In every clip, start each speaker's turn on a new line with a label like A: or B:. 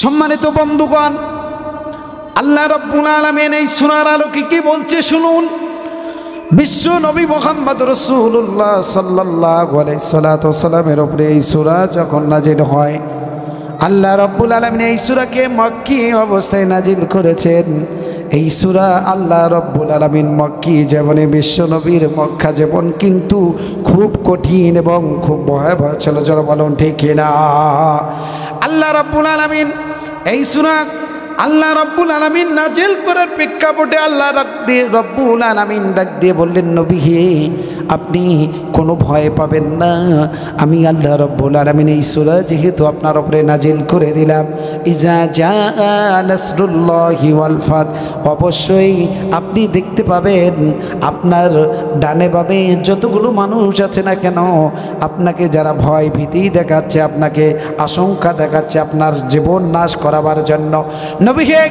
A: সম্মানিত বন্ধুগণ, আল্লাহ রাব্বুল আলামিন এই সূরার আলোকে কি বলছে শুনুন। বিশ্ব নবী মুহাম্মদ রাসূলুল্লাহ সাল্লাল্লাহু আলাইহি সাল্লামের উপরে এই সূরা যখন নাজিল হয়, আল্লাহ রাব্বুল আলামিন এই সূরাকে মক্কি অবস্থায় নাজিল করেছেন। এই সূরা আল্লাহ রাব্বুল আলামিন মক্কি জীবনে বিশ্ব নবীর মক্কা জীবন কিন্তু খুব কঠিন এবং খুব ভয়াবহ ছিল। যারা বলুন ঠিক কিনা? আল্লাহ রাব্বুল আলামিন এই সূরা আল্লাহ রাব্বুল আলামিন নাজিল করার প্রেক্ষাপটে আল্লাহ রাব্বুল আলামিন ডাক দিয়ে বললেন, নবী হে, আপনি কোনো ভয় পাবেন না। আমি আল্লাহ রাব্বুল আলামিন এই সূরা যেহেতু আপনার উপরে নাজিল করে দিলাম, ইজা জাআ নাসরুল্লাহি ওয়াল ফাত, অবশ্যই আপনি দেখতে পাবেন আপনার ডানে বামে যতগুলো মানুষ আছে না কেন, আপনাকে যারা ভয় ভীতি দেখাচ্ছে, আপনাকে আশঙ্কা দেখাচ্ছে আপনার জীবন নাশ করাবার জন্য, নবী হে,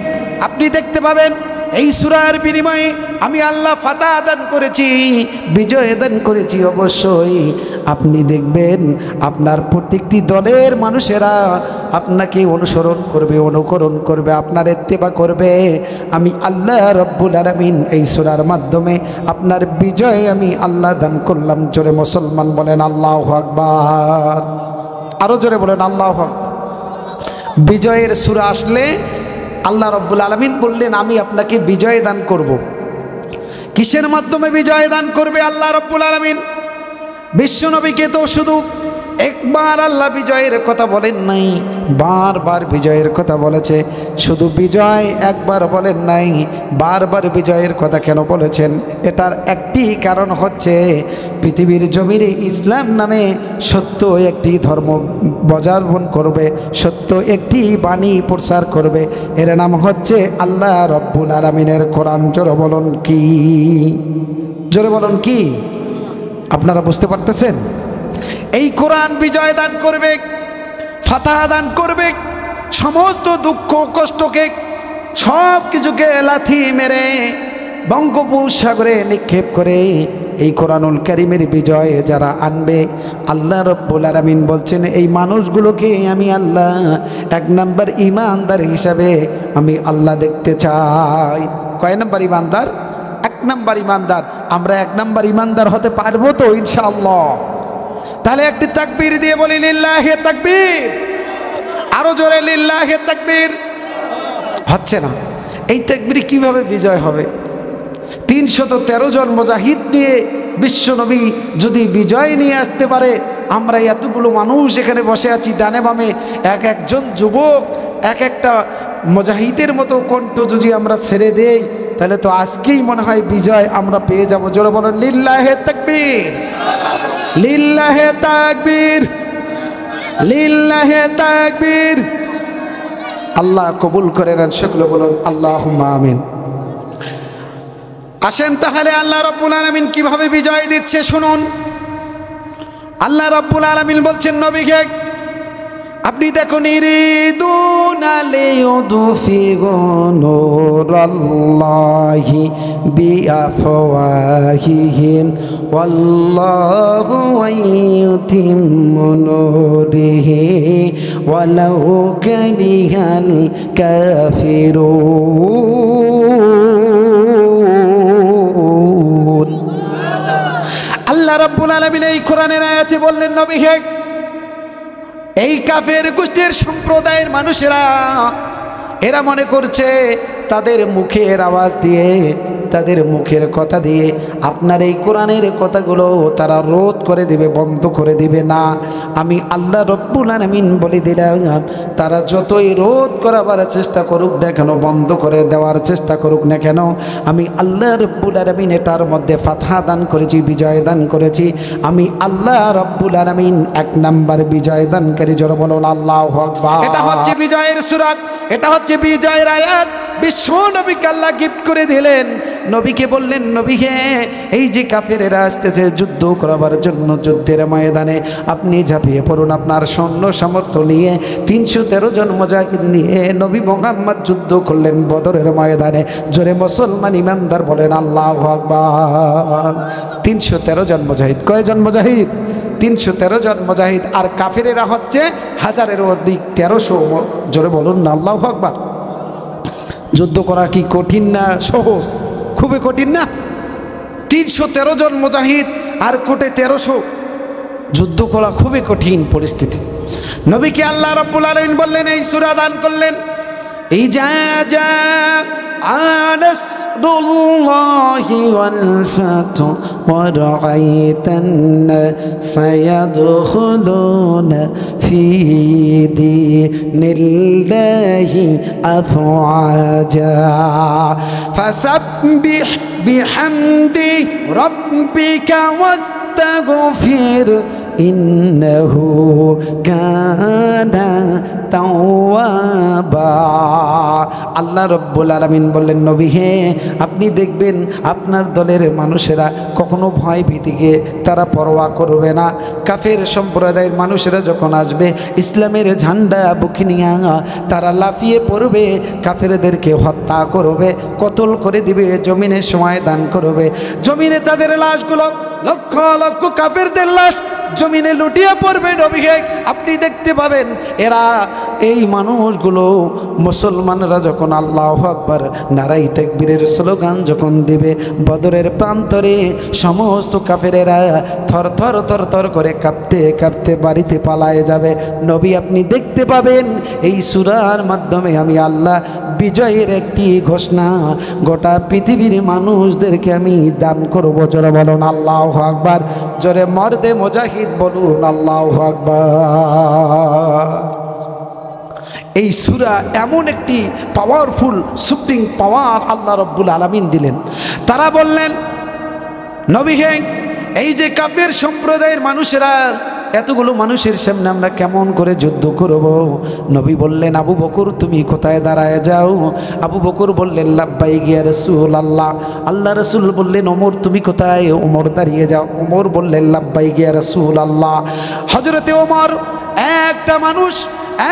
A: আপনি দেখতে পাবেন এই সূরার বিনিময়ে আমি আল্লাহ ফাতহ দান করেছি, বিজয় দান করেছি। অবশ্যই আপনি দেখবেন আপনার প্রত্যেকটি দলের মানুষেরা আপনাকে অনুসরণ করবে, অনুকরণ করবে, আপনার ইত্তেবা করবে। আমি আল্লাহ রাব্বুল আলামিন এই সূরার মাধ্যমে আপনার বিজয় আমি আল্লাহ দান করলাম। জোরে মুসলমান বলেন আল্লাহু আকবার। আরো জোরে বলেন আল্লাহু আকবার। বিজয়ের সূরা আসলে আল্লাহ রাব্বুল আলামিন বললেন, আমি আপনাকে বিজয় দান করব। কিসের মাধ্যমে বিজয় দান করবে আল্লাহ রাব্বুল আলামিন? বিশ্বনবীকে তো শুধু একবার আল্লাহ বিজয়ের কথা বলেন নাই, বারবার বিজয়ের কথা বলেছে। শুধু বিজয় একবার বলেন নাই, বারবার বিজয়ের কথা কেন বলেছেন? এটার একটি কারণ হচ্ছে, পৃথিবীর জমিনে ইসলাম নামে সত্য একটি ধর্ম বজাবন করবে, সত্য একটি বাণী প্রচার করবে, এর নাম হচ্ছে আল্লাহ রাব্বুল আলামিনের কোরআন। জোরে বলুন কি? জোরে বলুন কি? আপনারা বুঝতে পারতেছেন? এই কোরআন বিজয় দান করবে, ফাতহ দান করবে, সমস্ত দুঃখ কষ্টকে সব কিছুকে লাথি মেরে বঙ্গোপসাগরে নিক্ষেপ করে এই কোরআনুল কারীমের বিজয় যারা আনবে, আল্লাহ রাব্বুল আলামিন বলছেন এই মানুষগুলোকে আমি আল্লাহ এক নাম্বার ইমানদার হিসাবে আমি আল্লাহ দেখতে চাই। কয় নাম্বার ইমানদার? এক নাম্বার ইমানদার। আমরা এক নাম্বার ইমানদার হতে পারবো তো ইনশাআল্লাহ? তাহলে একটি তাকবীর দিয়ে বলি লিল্লাহি তাকবীর। আরো জোরে লিল্লাহি তাকবীর। হচ্ছে না। এই তাকবীর কিভাবে বিজয় হবে? 313 জন মুজাহিদ নিয়ে বিশ্বনবী যদি বিজয় নিয়ে আসতে পারে, আমরা এতগুলো মানুষ এখানে বসে আছি, ডানে বামে এক একজন যুবক এক একটা মুজাহিদের মতো কণ্ঠ যদি আমরা ছেড়ে দেই, তাহলে তো আজকেই মনে হয় বিজয় আমরা পেয়ে যাব। জোরে বলেন লিল্লাহি তাকবীর, লিল্লাহি তাকবীর, লিল্লাহি তাকবীর। আল্লাহ কবুল করে নেন, সকলে বলুন আল্লাহুম্মা আমিন। আসেন তাহলে আল্লাহ রাব্বুল আলামিন কিভাবে বিজয় দিচ্ছে শুনুন। আল্লাহ রাব্বুল আলামিন বলছেন নবীকে, আপনি দেখুন, ইরিদুনা লিয়ুদফিউ নূরাল্লাহি বিআফওয়াহিহিম ওয়াল্লাহু ইউতিম্মু নূরিহি ওয়ালাউ কারিহাল কাফিরুন। আল্লাহ রাব্বুল আলামিন এই কোরআনের আয়াতে বললেন, নবী হে, এই কাফের গোষ্ঠীর সম্প্রদায়ের মানুষেরা এরা মনে করছে তাদের মুখের আওয়াজ দিয়ে, তাদের মুখের কথা দিয়ে আপনার এই কোরআনের কথাগুলো তারা রোধ করে দিবে, বন্ধ করে দিবে না। আমি আল্লাহ রাব্বুল আলামিন বলে দিলাম, তারা যতই রোধ করাবার চেষ্টা করুক না কেন, বন্ধ করে দেওয়ার চেষ্টা করুক না কেন, আমি আল্লাহ রাব্বুল আলামিন এটার মধ্যে ফাতহ দান করেছি, বিজয় দান করেছি। আমি আল্লাহ রাব্বুল আলামিন এক নাম্বার বিজয় দানকারী। জোরে বলুন আল্লাহু আকবার। এটা হচ্ছে বিজয়ের সূরা, এটা হচ্ছে বিজয়ের আয়াত। বিশ্ব নবীকে আল্লাহ গিফট করে দিলেন। নবীকে বললেন, নবী হে, এই যে কাফেরেরা আসতেছে যুদ্ধ করাবার জন্য, যুদ্ধের ময়দানে আপনি ঝাঁপিয়ে পড়ুন। আপনার সৈন্য সামর্থ্য নিয়ে 313 জন মুজাহিদ নিয়ে নবী মুহাম্মদ যুদ্ধ করলেন বদরের ময়দানে। জোরে মুসলমান ইমানদার বলেন আল্লাহু আকবার। 313 জন মুজাহিদ। কয়জন মুজাহিদ? 313 জন মুজাহিদ, আর কাফেরেরা হচ্ছে 1000-এর অধিক, 1300। জোরে বলুন না আল্লাহু আকবার। যুদ্ধ করা কি কঠিন না সহজ? খুবই কঠিন না? 313 জন মুজাহিদ আর কোটে 1300, যুদ্ধ করা খুবই কঠিন পরিস্থিতি। নবীকে আল্লাহ রাব্বুল আলামিন বললেন, এই সূরা দান করলেন, এই যা নাসরুল্লাহি ওয়াল ফাতহু ওয়া রাআইতান সায়াদখুলুনা ফি দীনিল্লাহি আফওয়াজা ফাসাব্বিহ বিহামদি রাব্বিকা ওয়াস্তাগফির ইন্নাহু কানা তাওয়াবা। আল্লাহ রাব্বুল আলামিন বললেন, নবী হে, আপনি দেখবেন আপনার দলের মানুষেরা কখনো ভয় ভীতিকে তারা পরোয়া করবে না। কাফের সম্প্রদায়ের মানুষেরা যখন আসবে, ইসলামের ঝান্ডা বুকে নিয়ে তারা লাফিয়ে পড়বে, কাফেরদেরকে হত্যা করবে, কতল করে দিবে, জমিনে সময় দান করবে। জমিনে তাদের লাশগুলো, লক্ষ লক্ষ কাফেরদের লাশ জমিনে লুটিয়ে পড়বে। নবী হে, আপনি দেখতে পাবেন এরা, এই মানুষগুলো, মুসলমানরা যখন আল্লাহু আকবার নারাই তাকবীরের স্লোগান যখন দিবে, বদরের প্রান্তরে সমস্ত কাফেরেরা থর থর থর থর করে কাঁপতে কাঁপতে বাড়িতে পালায়ে যাবে। নবী আপনি দেখতে পাবেন এই সূরার মাধ্যমে আমি আল্লাহ বিজয়ের একটি ঘোষণা গোটা পৃথিবীর মানুষদেরকে আমি দান করবো। জোরে বলুন আল্লাহু আকবার। জোরে মর্দে মুজাহিদ বলুন আল্লাহু আকবার। এই সূরা এমন একটি পাওয়ারফুল সুপ্রিম পাওয়ার আল্লাহ রাব্বুল আলামিন দিলেন। তারা বললেন, নবী হে, এই যে কাফের সম্প্রদায়ের মানুষেরা, এতগুলো মানুষের সামনে আমরা কেমন করে যুদ্ধ করব? নবী বললেন, আবু বকর তুমি কোথায় দাঁড়ায় যাও? আবু বকর বললেন, লাব্বাইক ইয়া রাসূলুল্লাহ। আল্লাহ রাসূল বললেন, ওমর তুমি কোথায়? ওমর দাঁড়িয়ে যাও। ওমর বললেন, লাব্বাইক ইয়া রাসূলুল্লাহ। হযরতে ওমর, একটা মানুষ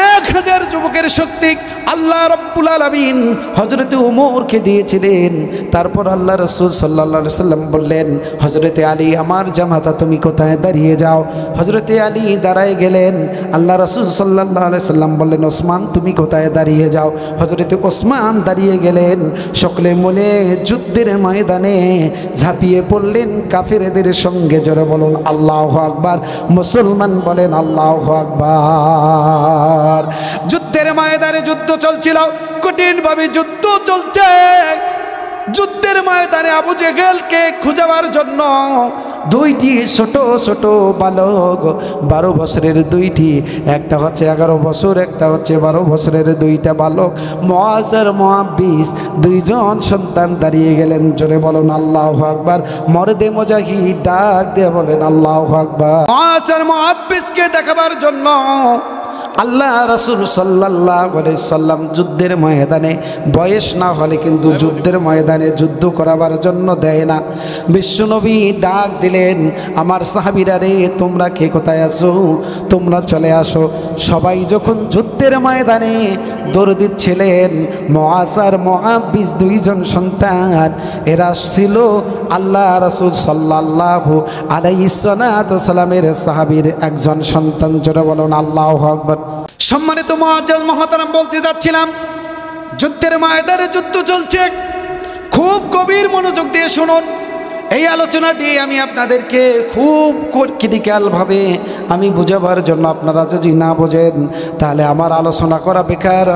A: 1000 যুবকের শক্তি আল্লাহ রাব্বুল আলামিন হযরতে ওমরকে দিয়েছিলেন। তারপর আল্লাহ রাসূল সাল্লাল্লাহু আলাইহি সাল্লাম বললেন, হযরতে আলী আমার জামাতা তুমি কোথায়? দাঁড়িয়ে যাও। হযরতে আলী দাঁড়ায় গেলেন। আল্লাহ রাসূল সাল্লাল্লাহু আলাইহি সাল্লাম বললেন, ওসমান তুমি কোথায়? দাঁড়িয়ে যাও। হযরতে ওসমান দাঁড়িয়ে গেলেন। সকলে মিলে যুদ্ধের ময়দানে ঝাঁপিয়ে পড়লেন কাফেরদের সঙ্গে। জোরে বলুন আল্লাহু আকবার। মুসলমান বলেন আল্লাহু আকবার। যুদ্ধের ময়দানে যুদ্ধ চলছিল, কঠিনভাবে যুদ্ধ চলছে। যুদ্ধের ময়দানে আবু জেহেলকে খুঁজাবার জন্য দুইটি ছোট ছোট বালক, 12 বছরের দুইটি, একটা হচ্ছে 11 বছর, একটা হচ্ছে 12 বছরের দুইটা বালক, মুআজ আর মুআব্বিস, দুইজন সন্তান দাঁড়িয়ে গেলেন। জোরে বলুন আল্লাহু আকবার। মর্দে মুজাহিদ ডাক দিয়ে বলেন আল্লাহু আকবার। মুআজ আর মুআব্বিসকে দেখাবার জন্য আল্লাহ রাসূল সাল্লাল্লাহু আলাইহি সাল্লাম যুদ্ধের ময়দানে, বয়স না হলে কিন্তু যুদ্ধের ময়দানে যুদ্ধ করাবার জন্য দেয় না। বিশ্বনবী ডাক দিলেন, আমার সাহাবীরা রে, তোমরা কে কোথায় আছো? তোমরা চলে আসো। সবাই যখন যুদ্ধের ময়দানে দৌড় দিচ্ছিলেন, মুআজ আর মুআব্বিস দুইজন সন্তান, এরা ছিল আল্লাহ রাসূল সাল্লাল্লাহু আলাইহি সাল্লামের সাহাবীর একজন সন্তান। জোরে বলুন আল্লাহু আকবার। সম্মানিত মুআজ্জাজ মুহতারাম, বলতে যাচ্ছিলাম, যুদ্ধের ময়দানে যুদ্ধ চলছে। খুব গভীর মনোযোগ দিয়ে শুনুন। এই আলোচনাটি আমি আপনাদেরকে খুব ক্রিটিক্যালভাবে আমি বোঝাবার জন্য, আপনারা যদি না বোঝেন তাহলে আমার আলোচনা করা বেকার।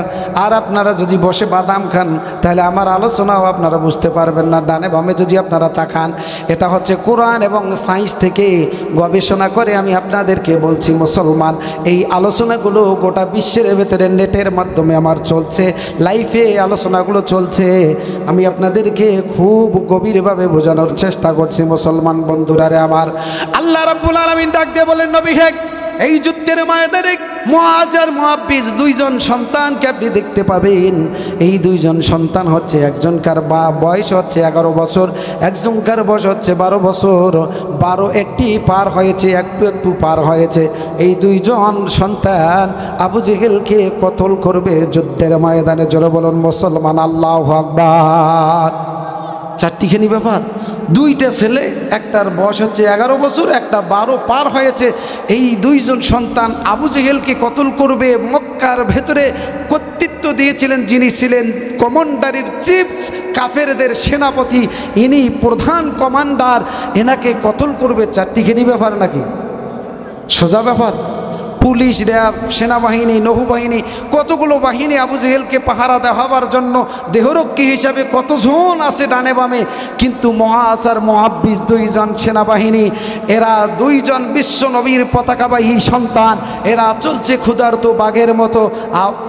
A: আর আপনারা যদি বসে বাদাম খান তাহলে আমার আলোচনাও আপনারা বুঝতে পারবেন না। ডানে বামে যদি আপনারা তাকান, এটা হচ্ছে কোরআন এবং সায়েন্স থেকে গবেষণা করে আমি আপনাদেরকে বলছি। মুসলমান, এই আলোচনাগুলো গোটা বিশ্বের ভেতরে নেটের মাধ্যমে আমার চলছে, লাইভে আলোচনাগুলো চলছে। আমি আপনাদেরকে খুব গভীরভাবে বোঝানোর চেষ্টা করছি। মুসলমান বন্ধুরা রে আমার, আল্লাহ রাব্বুল আলামিন ডাক দিয়ে বলেন, নবী হে, এই যুদ্ধের ময়দানে মুআজ আর মুআব্বিস দুইজন সন্তানকে আপনি দেখতে পাবেন। এই দুইজন সন্তান হচ্ছে, একজনকার বয়স হচ্ছে 11 বছর, একজনকার বয়স হচ্ছে 12 বছর। 12 একটি পার হয়েছে, একটু একটু পার হয়েছে। এই দুইজন সন্তান আবু জেহেলকে কতল করবে যুদ্ধের ময়দানে। জোরে বলুন মুসলমান আল্লাহু আকবার। চারটিখানি ব্যাপার। দুইটা ছেলে, একটার বয়স হচ্ছে 11 বছর, একটা 12 পার হয়েছে। এই দুইজন সন্তান আবু জেহেলকে কতল করবে। মক্কার ভেতরে কর্তৃত্ব দিয়েছিলেন যিনি ছিলেন কমান্ডারের চিফ, কাফেরদের সেনাপতি, ইনি প্রধান কমান্ডার, এনাকে কতল করবে। চারটিখানি ব্যাপার নাকি? সোজা ব্যাপার? পুলিশ, র্যাব, সেনাবাহিনী, নৌবাহিনী, কতগুলো বাহিনী আবু জেহেলকে পাহারা দেওয়ার জন্য দেহরক্ষী হিসাবে কতজন আছে ডানে বামে। কিন্তু মুআজ আর মুআব্বিস দুইজন সেনাবাহিনী, এরা দুইজন বিশ্ব নবীর পতাকাবাহী সন্তান, এরা চলছে ক্ষুধার্ত বাঘের মতো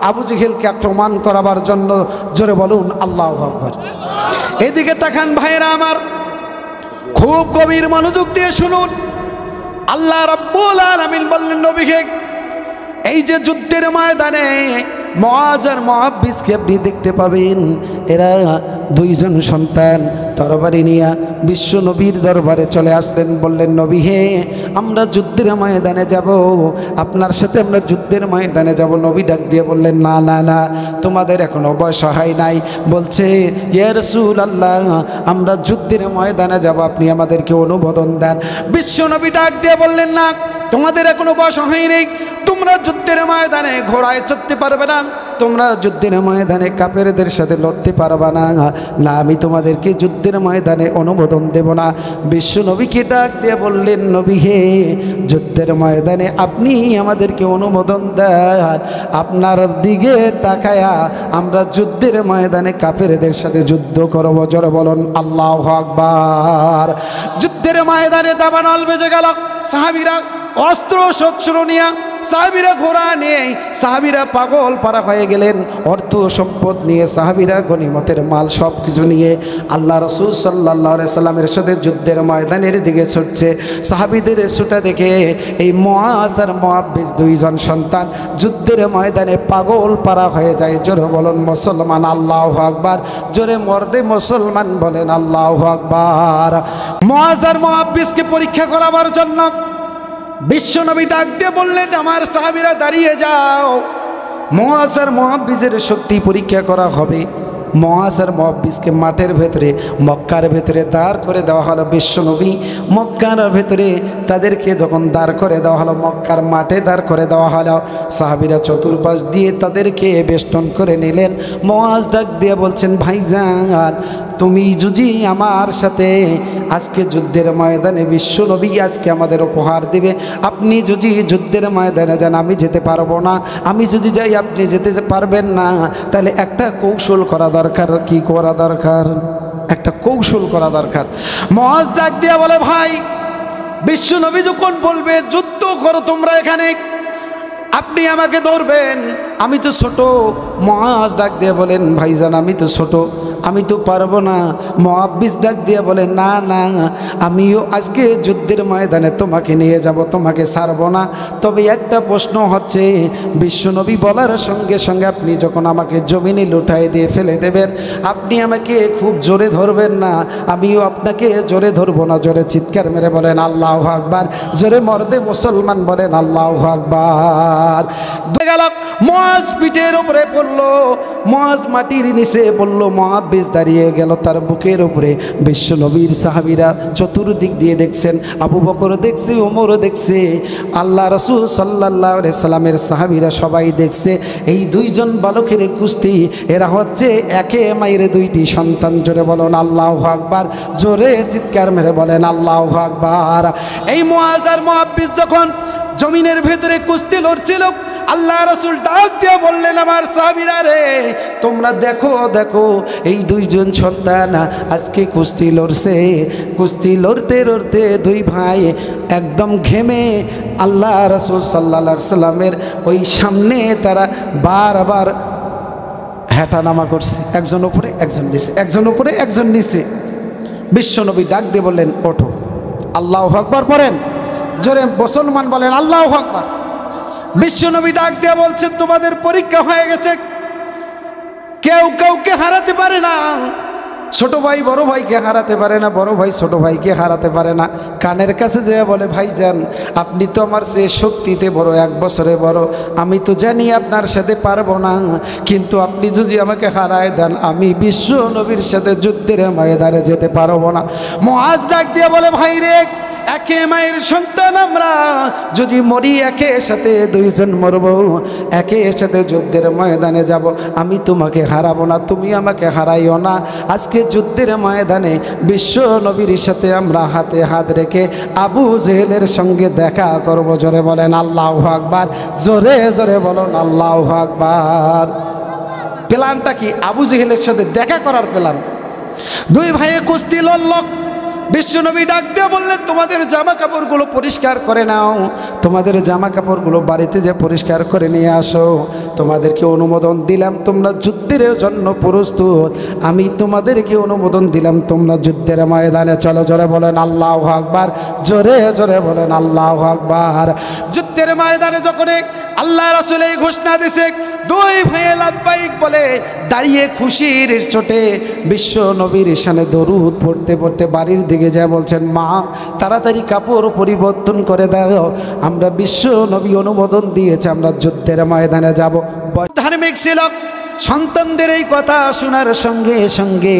A: আবু জেহেলকে আক্রমণ করাবার জন্য। জোরে বলুন আল্লাহু আকবার। এদিকে তাকান ভাইরা আমার, খুব গভীর মনোযোগ দিয়ে শুনুন। আল্লাহ রাব্বুল আলামিন বললেন নবীকে, এই যে যুদ্ধের ময়দানে মুআজ আর মুআব্বিসকে আপনি দেখতে পাবেন, এরা দুইজন সন্তান তরবারি নিয়ে বিশ্ব নবীর দরবারে চলে আসলেন। বললেন, নবী হে, আমরা যুদ্ধের ময়দানে যাব, আপনার সাথে আমরা যুদ্ধের ময়দানে যাব। নবী ডাক দিয়ে বললেন, না না না, তোমাদের এখনো বয়স হয় নাই। বলছে, ইয়া রাসূলুল্লাহ, আমরা যুদ্ধের ময়দানে যাব, আপনি আমাদেরকে অনুমোদন দেন। বিশ্ব নবী ডাক দিয়ে বললেন, না, তোমাদের এখনো বয়স হয়নি, তোমরা যুদ্ধের ময়দানে ঘোড়ায় চড়তে পারবে না, তোমরা যুদ্ধের ময়দানে কাফেরদের সাথে লড়তে পারবে না, না আমি তোমাদেরকে যুদ্ধের ময়দানে অনুমোদন দেব না। বিশ্ব নবীকে ডাক দিয়ে বললেন, নবী হে, যুদ্ধের ময়দানে আপনি আমাদেরকে অনুমোদন দেন, আপনার দিকে তাকায়া আমরা যুদ্ধের ময়দানে কাফেরদের সাথে যুদ্ধ করব। জোরে বলুন আল্লাহু আকবার। যুদ্ধের ময়দানে দাবানল বেজে গেল। সাহাবীরা অস্ত্র শস্ত্র নিয়ে, সাহাবীরা ঘোড়া নিয়ে, সাহাবীরা পাগল পারা হয়ে গেলেন। অর্থ সম্পদ নিয়ে সাহাবীরা গনিমতের মাল সব কিছু নিয়ে আল্লাহ রাসূল সাল্লাল্লাহু আলাইহি সাল্লামের সাথে যুদ্ধের ময়দানের দিকে ছুটছে। সাহাবীদের ছুটা দেখে এই মুআজ আর মুআব্বিস দুইজন সন্তান যুদ্ধের ময়দানে পাগল পারা হয়ে যায়। জোরে বলুন মুসলমান আল্লাহু আকবার। জোরে মর্দে মুসলমান বলেন আল্লাহু আকবার। মুআজ আর মুআব্বিসকে পরীক্ষা করাবার জন্য বিশ্ব নবী ডাক দিয়ে বললেন, আমার সাহাবীরা দাঁড়িয়ে যাও, মুআজ আর মুআব্বিসের শক্তি পরীক্ষা করা হবে। মুআজ আর মুআব্বিসকে মাঠের ভেতরে, মক্কার ভেতরে দাঁড় করে দেওয়া হলো। বিশ্ব নবী মক্কার ভেতরে তাদেরকে যখন দাঁড় করে দেওয়া হলো, মক্কার মাঠে দাঁড় করে দেওয়া হলো, সাহাবীরা চতুর্পাশ দিয়ে তাদেরকে বেষ্টন করে নিলেন। মুআজ ডাক দিয়ে বলছেন, ভাইজান, তুমি যদি আমার সাথে আজকে যুদ্ধের ময়দানে, বিশ্ব নবী আজকে আমাদের উপহার দিবে, আপনি যদি যুদ্ধের ময়দানে যান আমি যেতে পারবো না, আমি যদি যাই আপনি যেতে পারবেন না, তাহলে একটা কৌশল করা দরকার। কি করা দরকার? একটা কৌশল করা দরকার। মুআজ ডাক দিয়া বলে, ভাই, বিশ্ব নবী যখন বলবে যুদ্ধ করো তোমরা এখানে, আপনি আমাকে ধরবেন, আমি তো ছোট। মুআজ ডাক দিয়ে বলেন, ভাইজান আমি তো ছোট, আমি তো পারবো না। মুআব্বিস ডাক দিয়ে বলে, না না, আমিও আজকে যুদ্ধের ময়দানে তোমাকে নিয়ে যাব, তোমাকে ছাড়বো না। তবে একটা প্রশ্ন হচ্ছে, বিশ্বনবী বলার সঙ্গে সঙ্গে আপনি যখন আমাকে জমিনে লুটাই দিয়ে ফেলে দেবেন, আপনি আমাকে খুব জোরে ধরবেন না, আমিও আপনাকে জোরে ধরবো না। জোরে চিৎকার মেরে বলেন আল্লাহু আকবার। জোরে মর্দে মুসলমান বলেন আল্লাহু আকবার। গেল, মুআজ পিঠের উপরে পড়লো, মুআজ মাটির নিচে পড়লো, মুআব্বিস দাঁড়িয়ে গেল তার বুকের উপরে। বিশ্ব নবীর সাহাবীরা চতুর্দিক দিয়ে দেখছেন, আবু বকর দেখছে, ওমরও দেখছে, আল্লাহ রাসূল সাল্লাল্লাহু আলাইহি সাল্লামের সাহাবীরা সবাই দেখছে। এই দুইজন বালকের কুস্তি, এরা হচ্ছে একে মায়ের দুইটি সন্তান। জোরে বলেন আল্লাহু আকবার। জোরে চিৎকার মেরে বলেন আল্লাহু আকবার। এই মুআজ আর মুআব্বিস যখন জমিনের ভেতরে কুস্তি লড়ছিল, আল্লাহ রাসূল ডাক দিয়ে বললেন, আমার সাহাবীরা রে, তোমরা দেখো দেখো, এই দুইজন সন্তান আজকে কুস্তি লড়ছে। কুস্তি লড়তে লড়তে দুই ভাই একদম ঘেমে আল্লাহ রাসূল সাল্লাল্লাহু আলাইহি সাল্লামের ওই সামনে তারা বারবার হেঁটা নামা করছে, একজন উপরে একজন নিচে, একজন উপরে একজন নিচে। বিশ্বনবী ডাক দিয়ে বললেন, ওঠো, আল্লাহু আকবার পড়েন। জোরে মুসলমান বলেন আল্লাহু আকবার। বিশ্বনবী ডাক দিয়ে বলছেন, তোমাদের পরীক্ষা হয়ে গেছে, কেউ কাউকে হারাতে পারে না, ছোট ভাই বড় ভাইকে হারাতে পারে না, বড় ভাই ছোট ভাইকে হারাতে পারে না। কানের কাছে যেয়ে বলে, ভাইজান আপনি তো আমার সে শক্তিতে বড়, 1 বছরে বড়, আমি তো জানি আপনার সাথে পারবো না, কিন্তু আপনি যদি আমাকে হারায় দেন আমি বিশ্ব নবীর সাথে যুদ্ধের ময়দানে যেতে পারবো না। মুআজ ডাক দিয়ে বলে, ভাই রে, একে মায়ের সন্তান আমরা, যদি মরি একে সাথে 2 জন মরব, একে সাথে যুদ্ধের ময়দানে যাব, আমি তোমাকে হারাবো না, তুমি আমাকে হারাইও না। আজকে যুদ্ধের ময়দানে বিশ্ব নবীর সাথে আমরা হাতে হাত রেখে আবু জেহেলের সঙ্গে দেখা করব। জোরে বলেন আল্লাহু আকবার, জোরে জোরে বলেন আল্লাহু আকবার। প্ল্যানটা কি? আবু জেহেলের সাথে দেখা করার প্ল্যান। 2 ভাইয়ে কুস্তি লড়ল। বিশ্বনবী ডাক দিয়ে বললেন, তোমাদের জামা কাপড়গুলো পরিষ্কার করে নাও, তোমাদের জামা কাপড়গুলো বাড়িতে যে পরিষ্কার করে নিয়ে আসো, তোমাদেরকে অনুমোদন দিলাম তোমরা যুদ্ধের জন্য প্রস্তুত, আমি তোমাদেরকে অনুমোদন দিলাম তোমরা যুদ্ধের ময়দানে চলো। জোরে বলেন আল্লাহু আকবার, জোরে জোরে বলেন আল্লাহু আকবার। যুদ্ধের ময়দানে যখন আল্লাহ রাসূল এই ঘোষণা দিছে, 2 ভাইয়ে লাব্বাইক বলে দাঁড়িয়ে খুশির চোটে বিশ্ব নবীর শানে দরুদ পড়তে পড়তে বাড়ির দিকে যায় বলছেন, মা তাড়াতাড়ি কাপড় পরিবর্তন করে দাও, আমরা বিশ্ব নবী অনুমোদন দিয়েছে, আমরা যুদ্ধের ময়দানে যাব। ধার্মিক ছিল, সন্তানদের এই কথা শোনার সঙ্গে সঙ্গে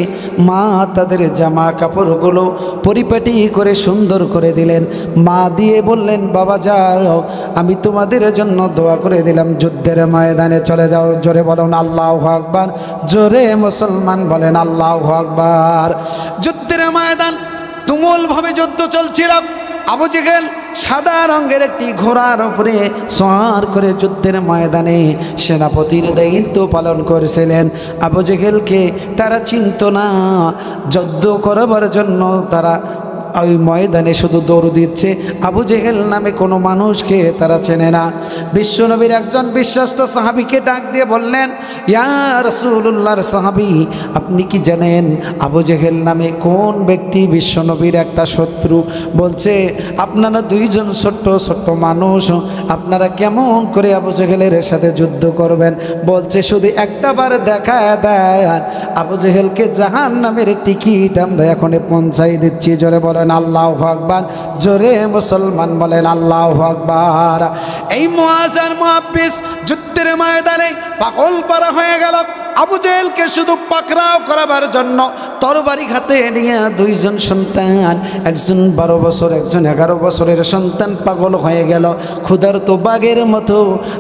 A: মা তাদের জামা কাপড়গুলো পরিপাটি করে সুন্দর করে দিলেন। মা দিয়ে বললেন, বাবা যাও, আমি তোমাদের জন্য দোয়া করে দিলাম, যুদ্ধের ময়দানে চলে যাও। জোরে বলেন আল্লাহু আকবার, জোরে মুসলমান বলেন আল্লাহু আকবার। যুদ্ধের ময়দান তুমুলভাবে যুদ্ধ চলছিল। আবু জেহেল সাদা রঙের একটি ঘোড়ার উপরে সওয়ার করে যুদ্ধের ময়দানে সেনাপতির দায়িত্ব পালন করেছিলেন। আবু জেহেলকে তারা চিনত না, যুদ্ধ করবার জন্য তারা ওই ময়দানে শুধু দৌড় দিচ্ছে, আবু জেহেল নামে কোনো মানুষকে তারা চেনে না। বিশ্বনবীর একজন বিশ্বস্ত সাহাবীকে ডাক দিয়ে বললেন, ইয়া রাসূলুল্লাহর সাহাবী, আপনি কি জানেন আবু জেহেল নামে কোন ব্যক্তি বিশ্বনবীর একটা শত্রু? বলছে, আপনারা 2 জন ছোট্ট ছোট্ট মানুষ, আপনারা কেমন করে আবু জেহেলের সাথে যুদ্ধ করবেন? বলছে, শুধু একটা বার দেখা দেন, আবু জেহেলকে জাহান্নামের টিকিট আমরা এখন পৌঁছাই দিচ্ছি। জোরে বলেন আল্লাহু আকবার, জোরে মুসলমান বলেন আল্লাহু আকবার। এই মুআজ আর মুআব্বিস যুদ্ধের ময়দানে পাগল পারা হয়ে গেল। আবু জেহেলকে শুধু পাকড়াও করাবার জন্য তরবারি হাতে নিয়ে 2 জন সন্তান, একজন 12 বছর, একজন 11 বছরের সন্তান পাগল হয়ে গেল। ক্ষুধার্ত বাঘের মতো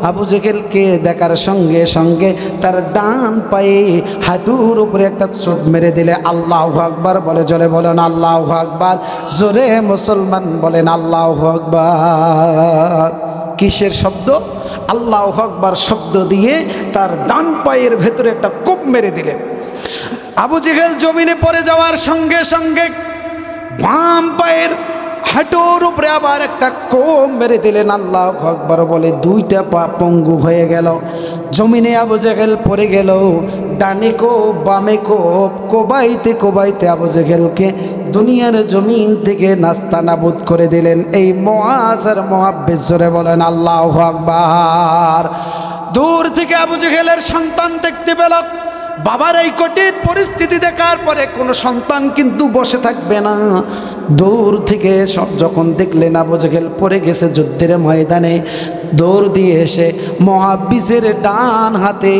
A: আবু জেহেলকে দেখার সঙ্গে সঙ্গে তার ডান পায়ে হাঁটুর উপরে একটা চোট মেরে দিলে আল্লাহু আকবার বলে। জোরে বলেন আল্লাহু আকবার, জোরে মুসলমান বলেন আল্লাহু আকবার। কিসের শব্দ? আল্লাহু আকবার শব্দ দিয়ে তার ডান পায়ের ভেতরে একটা কোপ মেরে দিলেন। আবু জেহেল জমিনে পড়ে যাওয়ার সঙ্গে সঙ্গে বাম পায়ের হাঁটুর উপরে আবার একটা কোপ মেরে দিলেন। আল্লাহু আকবার বলে 2টা পা পঙ্গু হয়ে গেল। জমিনে আবু জেহেল পড়ে গেল। ডানে কোপ বামে কোপ, কোবাইতে কোবাইতে আবু জেহেলকে দুনিয়ার জমিন থেকে নাস্তানাবুদ করে দিলেন। এই মুআজ আর মুআব্বিস, জোরে বলেন আল্লাহু আকবার। দূর থেকে আবু জেহেলের সন্তান দেখতে পেল। বাবার এই কঠিন পরিস্থিতি দেখার পরে কোনো সন্তান কিন্তু বসে থাকবে না। দূর থেকে সব যখন দেখলেন আবু জেহেল পড়ে গেছে যুদ্ধের ময়দানে, দৌড় দিয়ে এসে মুআব্বিসের ডান হাতে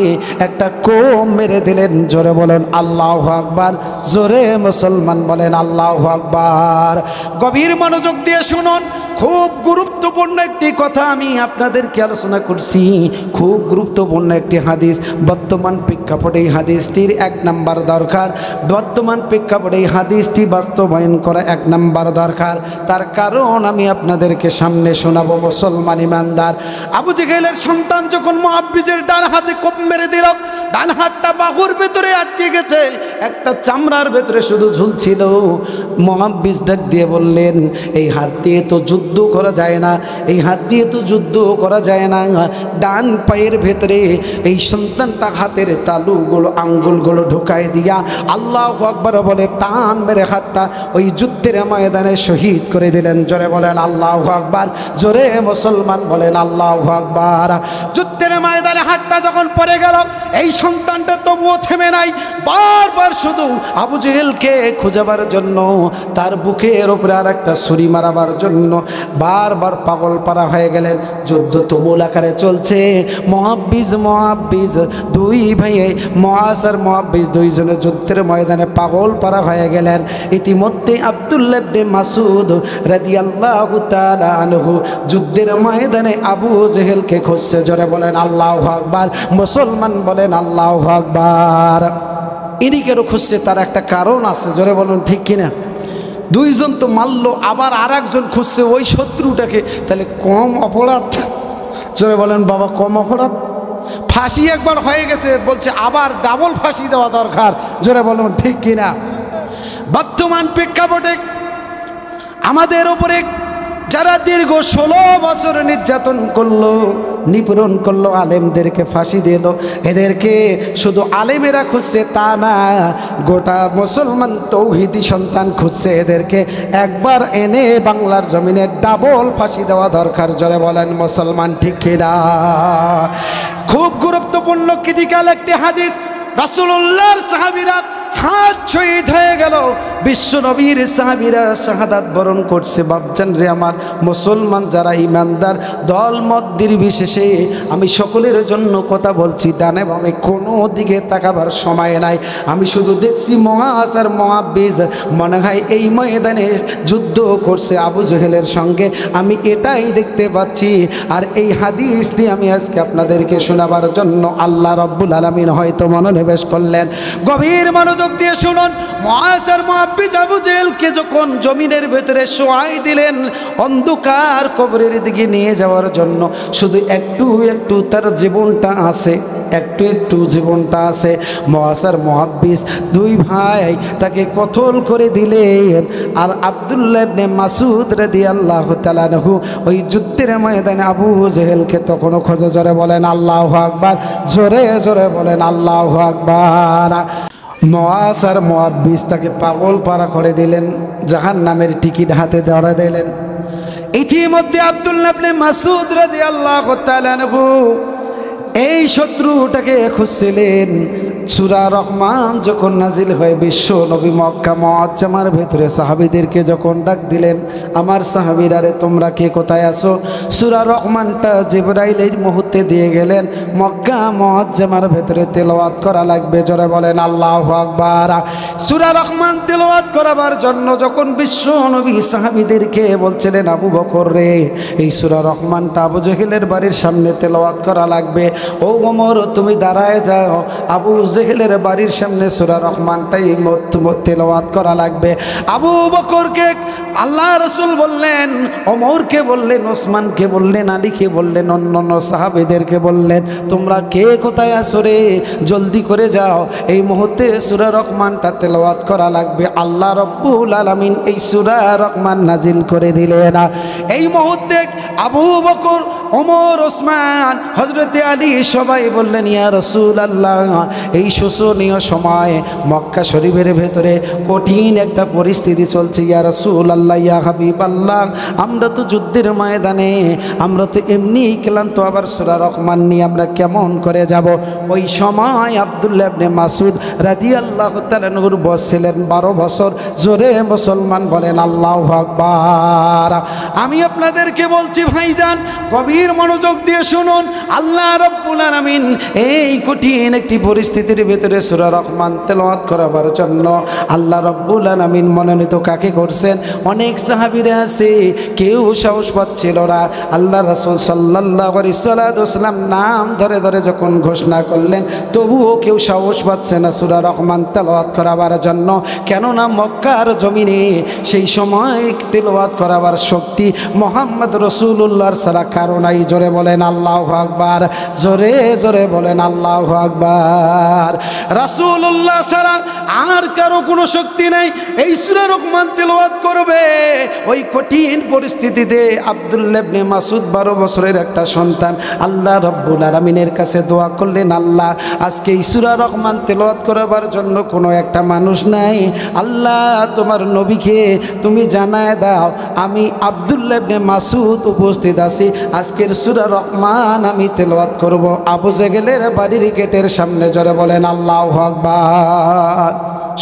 A: একটা কোপ মেরে দিলেন। জোরে বলেন আল্লাহু আকবার, জোরে মুসলমান বলেন আল্লাহু আকবার। গভীর মনোযোগ দিয়ে শুনুন, খুব গুরুত্বপূর্ণ একটি কথা আমি আপনাদেরকে আলোচনা করছি, খুব গুরুত্বপূর্ণ একটি হাদিস। বর্তমান প্রেক্ষাপটে এই হাদিসটির 1 নাম্বার দরকার। বর্তমান প্রেক্ষাপটে এই হাদিসটি বাস্তবায়ন করা 1 নাম্বার দরকার। তার কারণ আমি আপনাদেরকে সামনে শোনাবো। মুসলমান ইমানদার, আবু জেহেলের সন্তান যখন মুআব্বিসের ডান হাতে কোপ মেরে দিল, ডান হাতটা বাহুর ভেতরে আটকে গেছে, একটা চামড়ার ভেতরে শুধু ঝুলছিল। মুআব্বিস ডাক দিয়ে বললেন, এই হাত দিয়ে তো যুদ্ধ করা যায় না, এই হাত দিয়ে তো যুদ্ধ করা যায় না। ডান পায়ের ভেতরে এই সন্তানটা হাতের তালুগুলো, আঙ্গুলগুলো ঢুকাই দিয়া আল্লাহু আকবার বলে টান মেরে হাতটা ওই যুদ্ধের ময়দানে শহীদ করে দিলেন। জোরে বলেন আল্লাহু আকবার, জোরে মুসলমান বলেন আল্লাহু আকবার। যুদ্ধের ময়দানে হাতটা যখন পড়ে গেল, এই সন্তানটা তবুও থেমে নাই, বারবার শুধু আবু জেহেলকে খোঁজাবার জন্য, তার বুকের ওপরে আর একটা ছুরি মারাবার জন্য বারবার পাগল পারা হয়ে গেলেন। যুদ্ধ তুমুল আকারে চলছে। মুআব্বিজ দুই ভাইয়ে মুআজ আর মুআব্বিজ দুইজনে যুদ্ধের ময়দানে পাগল পারা হয়ে গেলেন। ইতিমধ্যে আব্দুল্লাহ ইবনে মাসউদ রাদিয়াল্লাহু তাআলা আনহু যুদ্ধের ময়দানে আবু জেহেলকে খুঁজছে। জোরে বলেন আল্লাহু আকবার। মুসলমান বলেন আল্লাহু আকবার। ইনি কেন খুঁজছে? তার একটা কারণ আছে। জোরে বলুন ঠিক কিনা? দুইজন তো মারলো, আবার আর একজন খুঁজছে ওই শত্রুটাকে, তাহলে কম অপরাধ? জোরে বলেন বাবা, কম অপরাধ? ফাঁসি একবার হয়ে গেছে, বলছে আবার ডাবল ফাঁসি দেওয়া দরকার। জোরে বলুন ঠিক কিনা? বর্তমান প্রেক্ষাপটে আমাদের উপরে যারা দীর্ঘ 16 বছর নির্যাতন করলো, নিপীড়ন করলো, আলেমদেরকে ফাঁসি দিল, এদেরকে শুধু আলেমেরা খুঁজছে তা না, গোটা মুসলমান তৌহিদি সন্তান খুঁজছে। এদেরকে একবার এনে বাংলার জমিনে ডাবল ফাঁসি দেওয়া দরকার। জোরে বলেন মুসলমান ঠিক কিনা? খুব গুরুত্বপূর্ণ ক্রিটিক্যাল একটি হাদিস। রাসূলুল্লাহর সাহাবীরা হাত শহীদ হয়ে গেল, বিশ্ব নবীর সাহাবীরা শাহাদাত বরণ করছে। বাপজান রে আমার, মুসলমান যারা ইমানদার, দল মত নির্বিশেষে আমি সকলের জন্য কথা বলছি, ডানে বামে কোনো দিকে তাকাবার সময় নাই। আমি শুধু দেখছি মুআজ আর মুআব্বিজ মনে হয় এই ময়দানে যুদ্ধ করছে আবু জেহেলের সঙ্গে, আমি এটাই দেখতে পাচ্ছি। আর এই হাদিস নিয়ে আমি আজকে আপনাদেরকে শোনাবার জন্য আল্লাহ রাব্বুল আলামিন হয়তো মনোনিবেশ করলেন। গভীর মনোযোগ দিয়ে শুনুন। মুআজ আর মুআব্বিজ আবু জেহেলকে যখন জমিনের ভেতরে শোয়াই দিলেন, অন্ধকার কবরের দিকে নিয়ে যাওয়ার জন্য, শুধু একটু একটু তার জীবনটা আছে, একটু একটু জীবনটা আছে। মুআজ আর মুআব্বিজ দুই ভাই তাকে কতল করে দিলেন। আর আব্দুল্লাহ ইবনে মাসউদ রাদিয়াল্লাহু তাআলা আনহু ওই যুদ্ধের ময়দানে আবু জেহেলকে তখনও খোঁজে। জোরে বলেন আল্লাহু আকবার। জোরে জোরে বলেন আল্লাহু আকবার। মুআজ আর মুআব্বিজ তাকে পাগল পারা করে দিলেন, জাহান্নামের টিকিট হাতে ধরে দিলেন। ইতিমধ্যে আব্দুল্লাহ ইবনে মাসউদ রাদিয়াল্লাহু তাআলা আনহু এই শত্রুটাকে খুঁজছিলেন। সূরা রহমান যখন নাজিল হয়, বিশ্ব নবী মক্কা মুআজ্জামার ভেতরে সাহাবীদেরকে যখন ডাক দিলেন, আমার সাহাবীরা রে তোমরা কে কোথায় আছো? সূরা রহমানটা জিবরাইল এই মুহূর্তে দিয়ে গেলেন, মক্কা মুআজ্জামার ভেতরে তেলাওয়াত করা লাগবে। জোরে বলেন আল্লাহু আকবার। সূরা রহমান তেলাওয়াত করাবার জন্য যখন বিশ্ব নবী সাহাবীদেরকে বলছিলেন, আবু বকর রে এই সূরা রহমানটা আবু জেহেলের বাড়ির সামনে তেলাওয়াত করা লাগবে, ও ওমর তুমি দাঁড়ায় যাও, আবু জেহেলের বাড়ির সামনে সূরা রহমানটাই তেলাওয়াত করা লাগবে। আবু বকরকে আল্লাহ রাসূল বললেন, ওমরকে বললেন, ওসমানকে বললেন, আলীকে বললেন, অন্যান্য সাহাবীদেরকে বললেন, তোমরা কে কোথায় আছো রে, জলদি করে যাও, এই মুহূর্তে সূরা রহমানটা তেলাওয়াত করা লাগবে। আল্লাহ রাব্বুল আলামিন এই সূরা রহমান নাজিল করে দিলেন। এই মুহূর্তে আবু বকর, ওমর, ওসমান, হযরত আলী সবাই বললেন, ইয়া রাসূলুল্লাহ এই শোষণীয় সময় মক্কা শরীফের ভেতরে কঠিন একটা পরিস্থিতি চলছে, ইয়া রাসূলুল্লাহ, ইয়া হাবিবাল্লাহ, আমরা তো যুদ্ধের ময়দানে, আমরা তো এমনি ক্লান্ত, আবার সূরা রহমান নিয়ে আমরা কেমন করে যাব? ওই সময় আব্দুল্লাহ ইবনে মাসউদ রাদিয়াল্লাহু তাআলা আনহুর বয়স ছিলেন 12 বছর। জোরে মুসলমান বলেন আল্লাহু আকবার। আমি আপনাদেরকে বলছি ভাইজান, গভীর মনোযোগ দিয়ে শুনুন। আল্লাহ রাব্বুল আলামিন এই কঠিন একটি পরিস্থিতির ভিতরে সূরা রহমান তেলাওয়াত করাবার জন্য আল্লাহ রাব্বুল আলামিন মনোনীত কাকে করছেন? অনেক সাহাবীরা আছে, কেউ সাহস পাচ্ছিল না। আল্লাহ রাসূল সাল্লাল্লাহু আলাইহি ওয়াসাল্লাম নাম ধরে ধরে যখন ঘোষণা করলেন, তবুও কেউ সাহস পাচ্ছে না সূরা রহমান তেলাওয়াত করাবার জন্য। কেননা মক্কার জমিনে সেই সময় তেলাওয়াত করাবার শক্তি মুহাম্মদ রাসূলুল্লাহর ছাড়া কারো নাই। জোরে বলেন আল্লাহু আকবার। জোরে জোরে বলেন আল্লাহু আকবার। রাসূলুল্লাহ ছাড়া আর কারো কোনো শক্তি নেই এই সূরা রহমান তেলাওয়াত করবে। ওই কঠিন পরিস্থিতিতে আব্দুল্লাহ ইবনে মাসউদ 12 বছরের একটা সন্তান আল্লাহ রাব্বুল আলামিনের কাছে দোয়া করলেন, আল্লাহ আজকে এই সূরা রহমান তেলাওয়াত করাবার জন্য কোনো একটা মানুষ নাই, আল্লাহ তোমার নবীকে তুমি জানায় দাও আমি আব্দুল্লাহ ইবনে মাসউদ উপস্থিত আছি, আজকের সূরা রহমান আমি তেলাওয়াত করব আবু জেহেলের বাড়ির গেটের সামনে, জোরে বলেন আল্লাহু আকবার।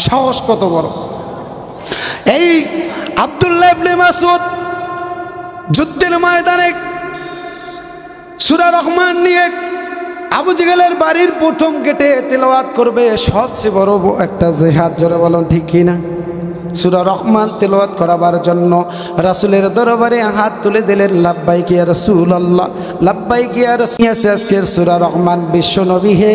A: সাহস কত বড়! এই আব্দুল্লাহ ইবনে মাসউদ যুদ্ধের ময়দানে সূরা রহমান নিয়ে আবু জেহেলের বাড়ির প্রথম গেটে তেলাওয়াত করবে। সবচেয়ে বড় একটা জিহাদ, জোরে বলুন ঠিক কিনা? সূরা রহমান তেলাওয়াত করাবার জন্য রাসূলের দরবারে হাত তুলে দিলেন, লাব্বাইক ইয়া রাসূলুল্লাহ, লাব্বাইক ইয়া রাসূল। আজকের সূরা রহমান, বিশ্ব নবী হে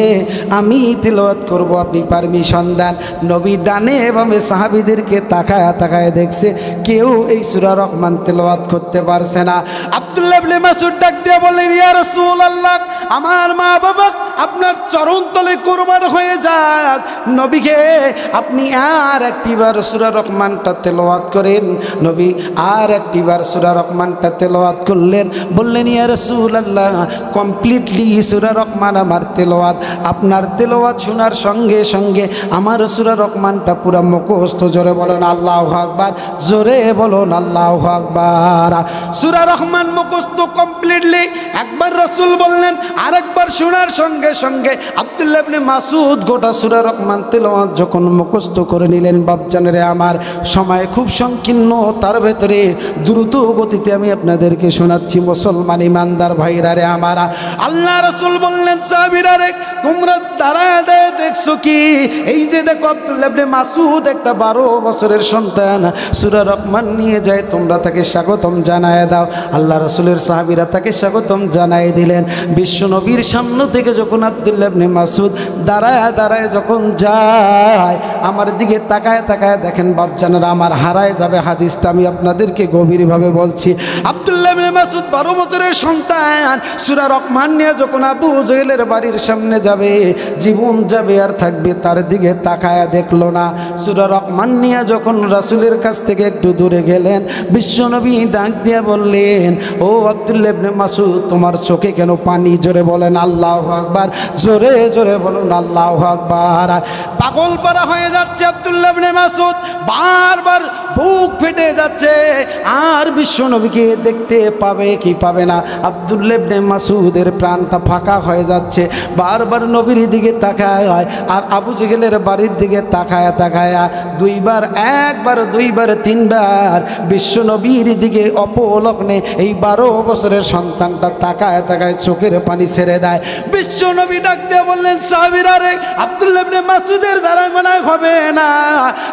A: আমি তেলাওয়াত করব, আপনি পারমিশন দেন। নবী ডানে বামে সাহাবীদেরকে তাকায় তাকায় দেখছে, কেউ এই সূরা রহমান তেলাওয়াত করতে পারছে না। আব্দুল্লাহ ইবনে মাসউদ ডাক দিয়ে বললেন, ইয়া রাসূলুল্লাহ, আমার মা বাবা আপনার চরণ তলে কুরবান হয়ে যাক, নবীকে আপনি আর একটিবার সূরা রহমানটা তেলাওয়াত করেন। নবী আর একটিবার সূরা রহমানটা তেলাওয়াত করলেন, বললেন, ইয়া রাসূলুল্লাহ, কমপ্লিটলি সূরা রহমান আমার তেলাওয়াত, আপনার তেলাওয়াত শোনার সঙ্গে সঙ্গে আমার সূরা রহমানটা পুরো মুখস্থ। জোরে বলুন আল্লাহু আকবার, জোরে বলুন আল্লাহু আকবার। সূরা রহমান মুখস্থ কমপ্লিটলি একবার রাসূল বললেন, আরেকবার শোনার সঙ্গে সঙ্গে আব্দুল্লাহ ইবনে মাসউদ গোটা সূরা রহমান তেলাওয়াত যখন মুখস্থ করে নিলেন, বাপজানেরে আমার সময় খুব সংকীর্ণ, তার ভেতরে দ্রুত গতিতে আমি আপনাদেরকে শোনাচ্ছি। মুসলমান ইমানদার ভাইরা রে আমারা, আল্লাহ রাসূল বললেন, সাহাবীরা রে তোমরা দাঁড়ায় দেখছো কি? এই যে দেখো আব্দুল্লাহ ইবনে মাসউদ একটা 12 বছরের সন্তান, সূরা রহমান নিয়ে যায়, তোমরা তাকে স্বাগতম জানায় দাও। আল্লাহ রাসূলের সাহাবীরা তাকে স্বাগতম জানায় দিলেন। বিশ্ব নবীর সামনে থেকে যখন আব্দুল্লাহ ইবনে মাসউদ দাঁড়ায় যখন যায়, আমার দিকে তাকায় তাকায় দেখেন বাপজানেরা আমার, হারায় যাবে হাদিসটা আমি আপনাদেরকে গভীরভাবে বলছি। আব্দুল্লাহ ইবনে মাসউদ 12 বছরের সন্তান সূরা রহমান নিয়ে যখন আবু জেহেলের বাড়ির সামনে যাবে, জীবন যাবে আর থাকবে, তার দিকে তাকায় দেখলো না। সূরা রহমান নিয়ে যখন রাসূলের কাছ থেকে একটু দূরে গেলেন, বিশ্বনবী ডাক দিয়ে বললেন, ও আব্দুল্লাহ ইবনে মাসউদ, তোমার চোখে কেন পানি? জোরে বলেন আল্লাহু আকবার, জোরে জোরে বলুন আল্লাহু আকবার। পাগল পারা হয়ে যাচ্ছে আব্দুল্লাহ ইবনে মাসউদ, বারবার বুক ফেটে যাচ্ছে, আর বিশ্বনবীকে দেখতে পাবে কি পাবে না। আব্দুল্লাহ ইবনে মাসউদের প্রাণটা ফাঁকা হয়ে যাচ্ছে, বারবার নবীর দিকে তাকায় আর আবু জেহেলের বাড়ির দিকে তাকায় দুইবার, একবার, দুইবার, তিনবার বিশ্বনবীর দিকে অপলগ্নে এই 12 বছরের সন্তানটা তাকায় চোখের পানি ছেড়ে দেয়। বিশ্বনবী ডাক দিয়ে বললেন, সাহাবীরা রে আব্দুল্লাহ ইবনে মাসউদের দ্বারা গোনাহ হবে না।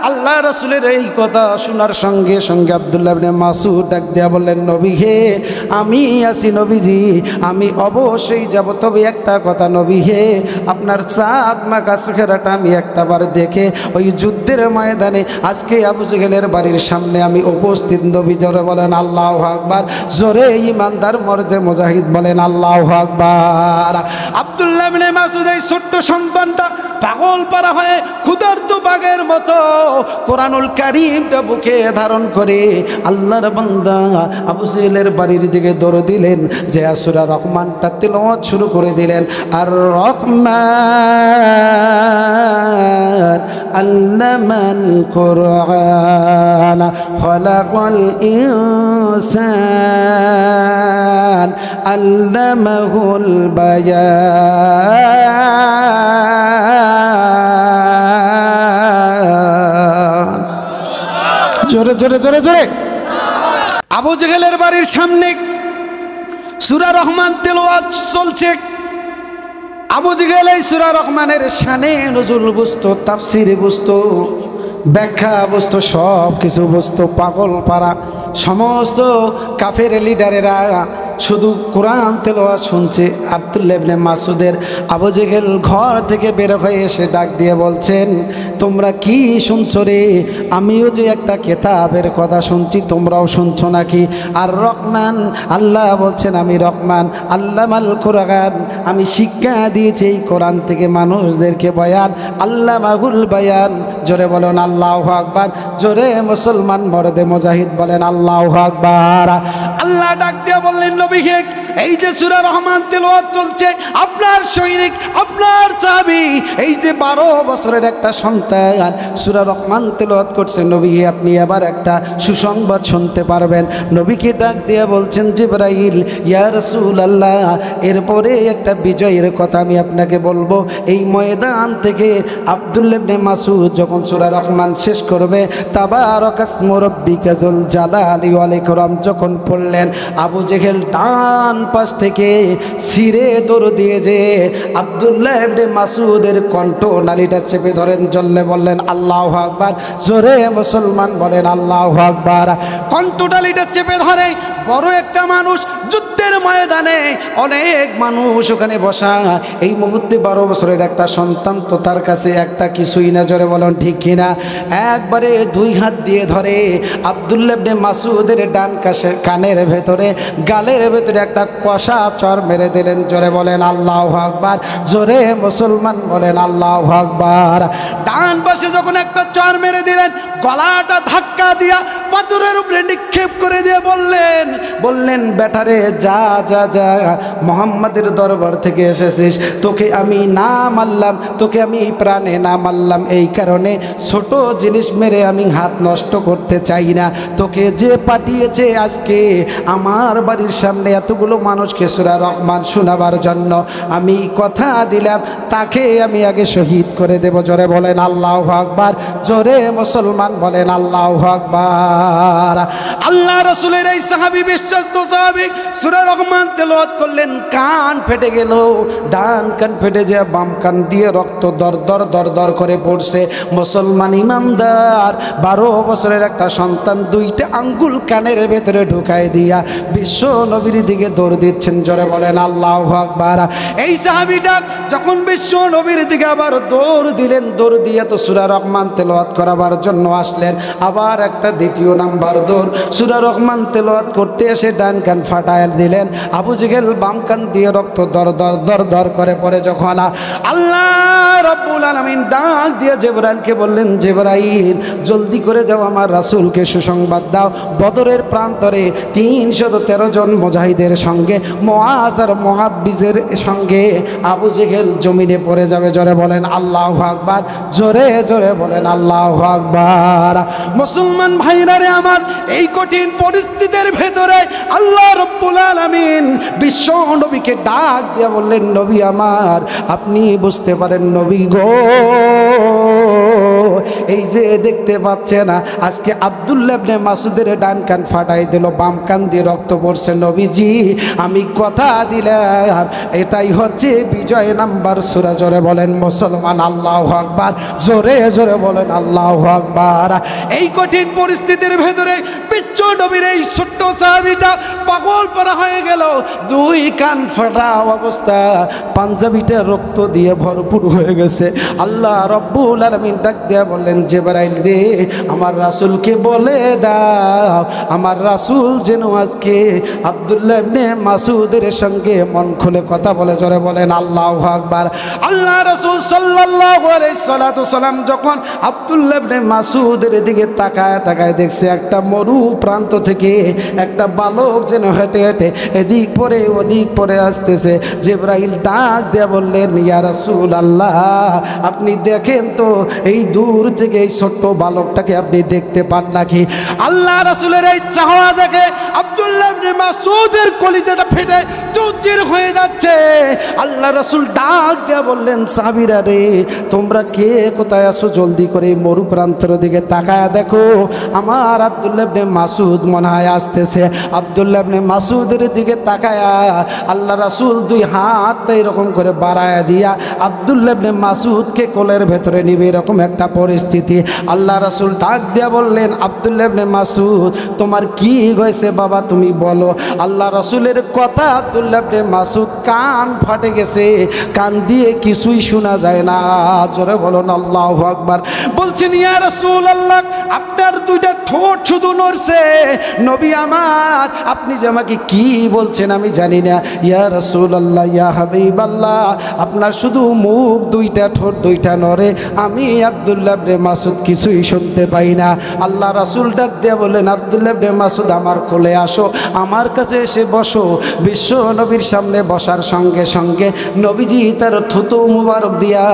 A: আল্লাহ রাসূলের এই কথা শোনার সঙ্গে সঙ্গে আব্দুল্লাহ ইবনে মাসউদ ডাক দিয়ে বললেন, নবী হে আমি আছি নবীজি, আমি অবশ্যই যাব, তবে একটা কথা নবী হে, আপনার চাঁদ মাখা চেহারাটা আমি একটাবার দেখে ওই যুদ্ধের ময়দানে আজকে আবু জেহেলের বাড়ির সামনে আমি উপস্থিত। নবী জোরে বলেন আল্লাহু আকবার, জোরে ইমানদার মর্দে মুজাহিদ বলেন আল্লাহু আকবার। আব্দুল্লাহ ইবনে মাসউদ এই ছোট্ট সন্তানটা পাগল পারা হয়ে ক্ষুধার্ত বাঘের মতো কোরআনুল কারীমটা বুকে ধারণ করে আল্লাহর বান্দা আবু জেহেলের বাড়ির দিকে দৌড় দিলেন, যে সূরা রহমানটা তেলাওয়াত শুরু করে দিলেন। আর রহমান আল্লামাল কুরআন খালাকাল ইনসান আল্লামাহুল বায়ান। জোরে জোরে জোরে জোরে। আবু জেহেলের বাড়ির সামনে সূরা রহমান তেলাওয়াত চলছে। আবু জেহেল এই সূরা রহমানের শানে নজুল বুঝতো, তাফসীর বুঝতো, ব্যাখ্যা বুঝতো, সব কিছু বুঝতো। পাগল পারা সমস্ত কাফের লিডারেরা শুধু কোরআন তেলাওয়াত শুনছে। আব্দুল্লাহ ইবনে মাসউদের আবু জেহেল ঘর থেকে বের হয়ে এসে ডাক দিয়ে বলছেন, তোমরা কি শুনছো রে? আমিও যে একটা কেতাবের কথা শুনছি, তোমরাও শুনছো নাকি? আর রহমান, আল্লাহ বলছেন আমি রহমান, আল্লামাল কুরআন, আমি শিক্ষা দিয়েছি এই কোরআন থেকে মানুষদেরকে বয়ান, আল্লামাহুল বায়ান। জোরে বলেন আল্লাহু আকবার, জোরে মুসলমান মর্দে মুজাহিদ বলেন আল্লাহু আকবার। আল্লাহ ডাক দিয়ে বললেন, নবীকে এই যে সূরা রহমান তেলাওয়াত চলছে, আপনার সৈনিক, আপনার সাহাবী এই যে 12 বছরের একটা সন্তান সূরা রহমান তেলাওয়াত করছে, নবী আপনি আবার একটা সুসংবাদ শুনতে পারবেন। নবীকে ডাক দিয়ে বলছেন জিবরাইল, ইয়া রাসূলুল্লাহ, এরপরে একটা বিজয়ের কথা আমি আপনাকে বলবো। এই ময়দান থেকে আব্দুল্লাহ ইবনে মাসউদ যখন সূরা রহমান শেষ করবে, তাবারাকাসমু রাব্বিকা যুল জালালি ওয়াল ইকরাম যখন পড়লেন, আবু জেহেল ডান পাশ থেকে ছিঁড়ে দৌড় দিয়ে যে আব্দুল্লাহ ইবনে মাসউদের কণ্ঠ নালীটা চেপে ধরেন, জল্লে বললেন আল্লাহু আকবার। জোরে মুসলমান বলেন আল্লাহু আকবার। কণ্ঠ নালীটা চেপে ধরে বড় একটা মানুষ, যুদ্ধের ময়দানে অনেক মানুষ ওখানে বসা, এই মুহূর্তে 12 বছরের একটা সন্তান তো তার কাছে একটা কিছুই না। জোরে বলেন ঠিক কিনা? একবারে 2 হাত দিয়ে ধরে আব্দুল্লাহ ইবনে মাসউদের ডান কানের ভেতরে, গালের ভেতরে একটা কষা চর মেরে দিলেন। জোরে বলেন আল্লাহু আকবার। জোরে মুসলমান বলেন আল্লাহু আকবার। ডান পাশে যখন একটা চর মেরে দিলেন, গলাটা ধাক্কা দিয়া পাথরের উপরে নিক্ষেপ করে দিয়ে বললেন বেটারে, যা যা যা, মুহাম্মাদের দরবার থেকে এসেছিস, তোকে আমি না মারলাম, তোকে আমি প্রাণে না মারলাম, এই কারণে ছোট জিনিস মেরে আমি হাত নষ্ট করতে চাই না। তোকে যে পাঠিয়েছে আজকে আমার বাড়ির সামনে এতগুলো মানুষকে সূরা রহমান শোনাবার জন্য, আমি কথা দিলাম তাকে আমি আগে শহীদ করে দেব। জোরে বলেন আল্লাহু আকবার। জোরে মুসলমান বলেন আল্লাহু আকবার। আল্লাহ রাসূলের এই সাহাবী, বিশ্বস্ত সাহাবী, সূরা রহমান তেলাওয়াত করলেন, কান ফেটে গেল, ডান কান ফেটে যায়, বাম কান দিয়ে রক্ত দর দর দর দর করে পড়ছে। মুসলমান ইমানদার 12 বছরের একটা সন্তান 2টা আঙ্গুল কানের ভেতরে ঢুকায় দিয়া বিশ্ব নবীর দিকে দৌড় দিচ্ছেন। জোরে বলেন আল্লাহু আকবার। এই সাহাবীটা যখন বিশ্ব নবীর দিকে আবার দৌড় দিলেন, দৌড় দিয়ে তো সূরা রহমান তেলাওয়াত করাবার জন্য আসলেন, আবার একটা দ্বিতীয় নাম্বার দৌড়, সূরা রহমান তেলাওয়াত করতে এসে ডান কান ফাটায় দিলেন। আবু জেহেল বাম কান দিয়ে রক্ত দর দর দর দর করে পড়ে। যখন আল্লাহ রাব্বুল আলামিন ডাক দিয়ে জিবরাইলকে বললেন, জিবরাইল জলদি করে যাও, আমার রাসূলকে সুসংবাদ দাও, বদরের প্রান্তরে 313 জন মুজাহিদের সঙ্গে মুআজ আর মুআব্বিজের সঙ্গে আবু জেহেল জমিনে পড়ে যাবে। জোরে বলেন আল্লাহু আকবার। জোরে জোরে বলেন আল্লাহু আকবার। মুসলমান ভাইরা রে আমার, এই কঠিন পরিস্থিতির ভেতরে আল্লাহ রাব্বুল আলামিন বিশ্ব নবীকে ডাক দিয়ে বললেন, নবী আমার, আপনি বুঝতে পারেন নবী গো, এই যে দেখতে পাচ্ছেন আজকে আব্দুল্লাহ ইবনে মাসউদের ডান কান ফাটাই দিল, বাম কান দিয়ে রক্ত পড়ছে। নবীজি আমি কথা দিলাম এটাই হচ্ছে বিজয় নাম্বার সূরা। জোরে বলেন মুসলমান আল্লাহু আকবার। জোরে জোরে বলেন আল্লাহু আকবার। এই কঠিন পরিস্থিতির ভেতরে বিশ্ব নবীর এই ছোট্ট সাহাবীটা পাগল পরা হয়ে গেল, 2 কান ফাটা অবস্থা, পাঞ্জাবিটা রক্ত দিয়ে ভরপুর হয়ে গেছে। আল্লাহ রাব্বুল আলামিন ডাক দিয়ে বললেন, জিবরাইল রে, আমার রাসূলকে বলে দাও, আমার রাসূল যেন আজকে আব্দুল্লাহ ইবনে মাসউদের সঙ্গে মন খুলে কথা বলে। জোরে বলেন আল্লাহু আকবার। আল্লাহ রাসূল সাল্লাল্লাহু আলাইহি সাল্লাম যখন আব্দুল্লাহ ইবনে মাসউদের দিকে তাকায় তাকায় দেখছে একটা মরু প্রান্ত থেকে একটা বালক যেন হেঁটে হেঁটে এদিক পরে ওদিক পরে আসতেছে। জিবরাইল ডাক দিয়ে বললেন, ইয়া রাসূলুল্লাহ, আপনি দেখেন তো এই দূর থেকে এই ছোট্ট বালকটাকে আপনি দেখতে পান নাকি? আল্লাহ রাসূলের এই চাওয়া দেখে আব্দুল্লাহ ইবনে মাসউদের কলিজাটা ফেটে চৌচির হয়ে যাচ্ছে। আল্লাহ রাসূল ডাক দিয়ে বললেন, সাহাবীরা রে, তোমরা কে কোথায় আছো? জলদি করে মরু প্রান্তের দিকে তাকায় দেখো, আমার আব্দুল্লাহ ইবনে মাসউদ মনে হয় আসতেছে। আব্দুল্লাহ ইবনে মাসউদের দিকে তাকায় আল্লাহ রাসূল 2 হাত এরকম করে বাড়ায় দিয়া আব্দুল্লাহ ইবনে মাসউদকে কোলের ভেতরে নিবে, এরকম একটা পরিস্থিতি। আল্লাহ রাসূল ডাক দিয়া বললেন, আব্দুল্লাহ ইবনে মাসউদ, তোমার কি হয়েছে বাবা, তুমি বলো। আল্লাহ রাসূলের কথা আব্দুল্লাহ ইবনে মাসউদ কান ফাটে গেছে, কান দিয়ে কিছুই শোনা যায় না। জোরে বলুন আল্লাহু আকবার। বলছেন, ইয়া রাসূলুল্লাহ, আপনার 2টা ঠোঁট শুধু নড়ছে, নবী আমার, আপনি যে আমাকে কি বলছেন আমি জানি না। ইয়া রাসূলুল্লাহ, ইয়া হাবিবাল্লাহ, আপনার শুধু মুখ 2টা ঠোঁট 2টা নড়ে, আমি আব্দুল্লাহ ইবনে মাসুদ কিছুই শুনতে পাই না। আল্লাহ রাসূল ডাক দিয়ে বললেন, আব্দুল্লাহ ইবনে মাসুদ আমার কোলে আসো, আমার কাছে এসে বসো। বিশ্ব নবীর সামনে বসার সঙ্গে সঙ্গে নবীজি তার থুতু মুবারক দিয়া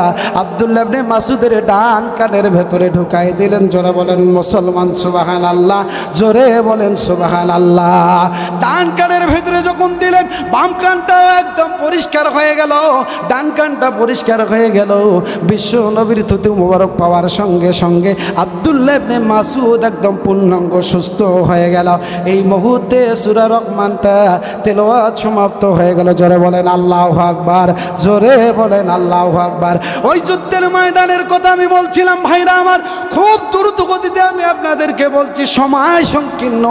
A: আব্দুল্লাহ ইবনে মাসুদের ডান কানের ভেতরে ঢুকাই দিলেন। জোরে বলেন মুসলমান সুবহানাল্লাহ, জোরে বলেন সুবহানাল্লাহ। ডান কানের ভেতরে যখন দিলেন, বাম কানটা একদম পরিষ্কার হয়ে গেল, ডান কানটা পরিষ্কার হয়ে গেল। বিশ্ব নবীর থুতু মুবারক পাওয়ার সঙ্গে সঙ্গে আব্দুল্লাহ ইবনে মাসুদ একদম পূর্ণাঙ্গ সুস্থ হয়ে গেল। এই মুহূর্তে সূরা রহমানটা তেলাওয়াত সমাপ্ত হয়ে গেল। জোরে বলেন আল্লাহু আকবার, জোরে বলেন আল্লাহু আকবার। ওই যুদ্ধের ময়দানের কথা আমি বলছিলাম ভাইরা আমার, খুব দ্রুত গতিতে আমি আপনাদেরকে বলছি, সময় সংকীর্ণ।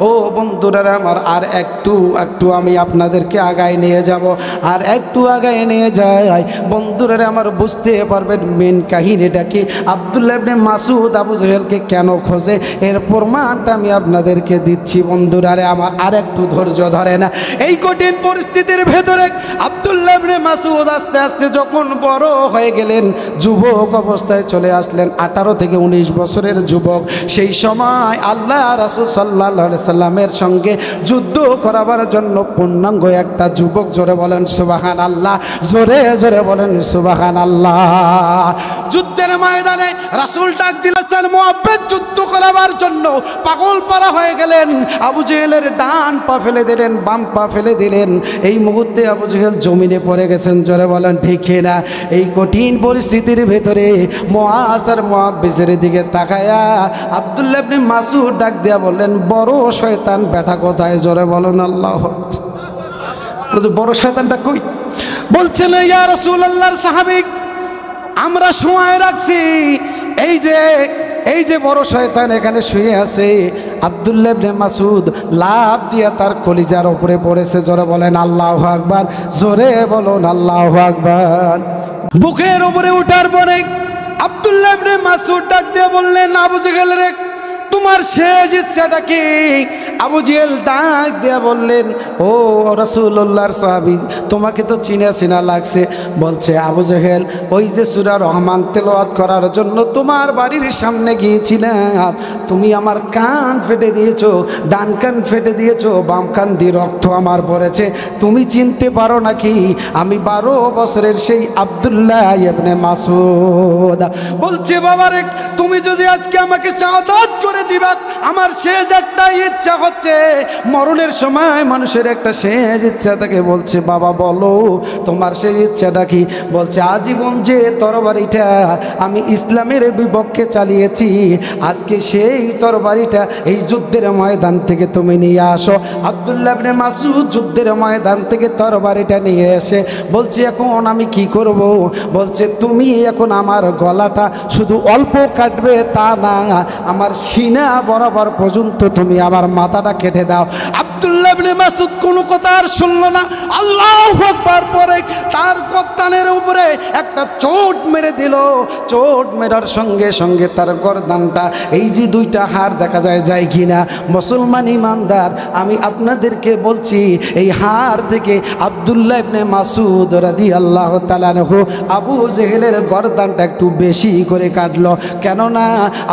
A: ও বন্ধুরা আমার, আর একটু আমি আপনাদেরকে আগায় নিয়ে যাব, আর একটু আগায় নিয়ে যাই বন্ধুরা আমার, বুঝতে পারবেন মেন কাহিনীটা কি। আব্দুল্লাহ ইবনে মাসুদ আবু জেহেলকে কেন খোঁজে, এর প্রমাণটা আমি আপনাদেরকে দিচ্ছি বন্ধুরা আমার। আর একটু ধৈর্য ধরেন। এই কঠিন পরিস্থিতির ভেতরে আব্দুল্লাহ ইবনে মাসুদ আস্তে আস্তে যখন বড় হয়ে গেলেন, যুবক অবস্থায় চলে আসলেন, 18 থেকে 19 বছরের যুবক। সেই সময় আল্লাহ রাসূল সাল্লাল্লাহু আলাইহি সাল্লামের সঙ্গে যুদ্ধ করাবার জন্য পূর্ণাঙ্গ একটা যুবক। জোরে বলেন সুবহানাল্লাহ, জোরে জোরে বলেন সুবহানাল্লাহ। যুদ্ধের ময়দানে রাসূল ডাক দিলেন মুহাব্বত যুদ্ধ করাবার জন্য, পাগল পারা হয়ে গেলেন। আবু জেহেলের ডান পা ফেলে দিলেন, বাম পা ফেলে দিলেন। এই মুহূর্তে আবু জেহেল জমিনে পড়ে গেছেন। জোরে বলেন ঠিক না? এই কঠিন পরিস্থিতির ভেতরে মুআজ আর মুআব্বিসের দিকে তাকায়া আব্দুল্লাহ ইবনে মাসুদ ডাক দিয়া বললেন, বড় শয়তান বেটা কোথায়? জোরে বলুন আল্লাহু আকবার। বড় শয়তানটা কই? বলছেন ইয়া রাসূলুল্লাহর সাহাবী, আমরা সময় রাখছি, এই যে বড় শয়তান এখানে শুয়ে আছে। আব্দুল্লাহ ইবনে মাসুদ লাফ দিয়া তার কলিজার উপরে পড়েছে। জোরে বলেন আল্লাহু আকবার, জোরে বলুন আল্লাহু আকবার। বুকের উপরে ওঠার পরে আব্দুল্লাহ ইবনে মাসুদ ডাক দিয়ে বললেন, আবু জেহেল রে, তোমার শেষ ইচ্ছাটা কি? আবু জেহেল ডাক দিয়া বললেন, ও রাসূলুল্লাহর সাহাবী, তোমাকে তো চিনা লাগছে। বলছে, আবু জেহেল, ওই যে সূরা রহমান তেলাওয়াত করার জন্য তোমার বাড়ির সামনে গিয়েছিলাম, তুমি আমার কান ফেটে দিয়েছো, ডান কান ফেটে দিয়েছো, বাম কান দিয়ে রক্ত আমার পড়েছে, তুমি চিনতে পারো নাকি আমি 12 বছরের সেই আব্দুল্লাহ ইবনে মাসুদ? বলছে, বাবারে, তুমি যদি আজকে আমাকে শাহাদাত করে দিবা, আমার শেষ একটা ইচ্ছা হচ্ছে, মরণের সময় মানুষের একটা শেষ ইচ্ছা থাকে। বলছে, বাবা বলো তোমার শেষ ইচ্ছাটা কি? বলছে, আজীবন যে তরবারিটা আমি ইসলামের বিপক্ষে চালিয়েছি, আজকে সেই তরবারিটা এই যুদ্ধের ময়দান থেকে তুমি নিয়ে আসো। আব্দুল্লাহ ইবনে মাসুদ যুদ্ধের ময়দান থেকে তরবারিটা নিয়ে এসে বলছে, এখন আমি কি করব? বলছে, তুমি এখন আমার গলাটা শুধু অল্প কাটবে তা না, আমার সিনা বরাবর পর্যন্ত তুমি আমার মাথাটা কেটে দাও। আব্দুল্লাহ ইবনে মাসুদ কোনো কথা আর শুনল না। আল্লাহু আকবার পরে তার গর্দানের উপরে একটা চোট মেরে দিল। চোট মেরার সঙ্গে সঙ্গে তার গর্দানটা, এই যে 2টা হাড় দেখা যায় কিনা মুসলমান ইমানদার, আমি আপনাদেরকে বলছি, এই হাড় থেকে আব্দুল্লাহ ইবনে মাসুদ রাদিয়াল্লাহু তাআলা আনহু আবু জেহেলের গর্দানটা একটু বেশি করে কাটলো। কেননা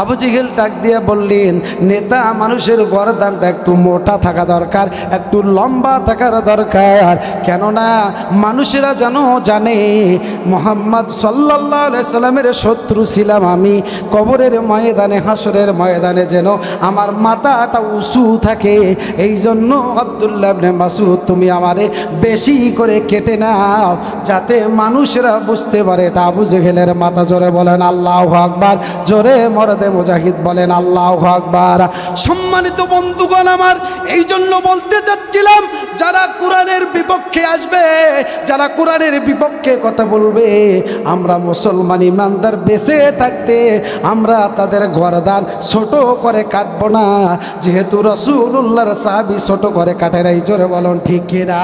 A: আবু জেহেল ডাক দিয়ে বললেন, নেতা মানুষের গর্দানটা একটু মোটা থাকা দরকার, একটু লম্বা থাকার দরকার। কেননা মানুষেরা যেন জানে মুহাম্মদ সাল্লাল্লাহু আলাইহি সাল্লামের শত্রু ছিলাম আমি, কবরের ময়দানে, হাসরের ময়দানে যেন আমার মাথাটা উঁচু থাকে। এই জন্য আব্দুল্লাহ ইবনে মাসুদ, তুমি আমারে বেশি করে কেটে নাও, যাতে মানুষেরা বুঝতে পারে এটা আবু জেহেলের মাথা। জোরে বলেন আল্লাহু আকবার, জোরে মরদে মুজাহিদ বলেন আল্লাহু আকবার। সম্মানিত বন্ধুগণ আমার, এই জন্য বলতে চাচ্ছিলাম, যারা কোরআনের বিপক্ষে আসবে, যারা কোরআনের বিপক্ষে কথা বলবে, আমরা মুসলমান ইমানদার বেঁচে থাকতে আমরা তাদের গর্দান ছোট করে কাটবো না, যেহেতু রাসূলুল্লাহর সাহাবী ছোট করে কাটে নাই। জোরে বলুন ঠিক কিনা?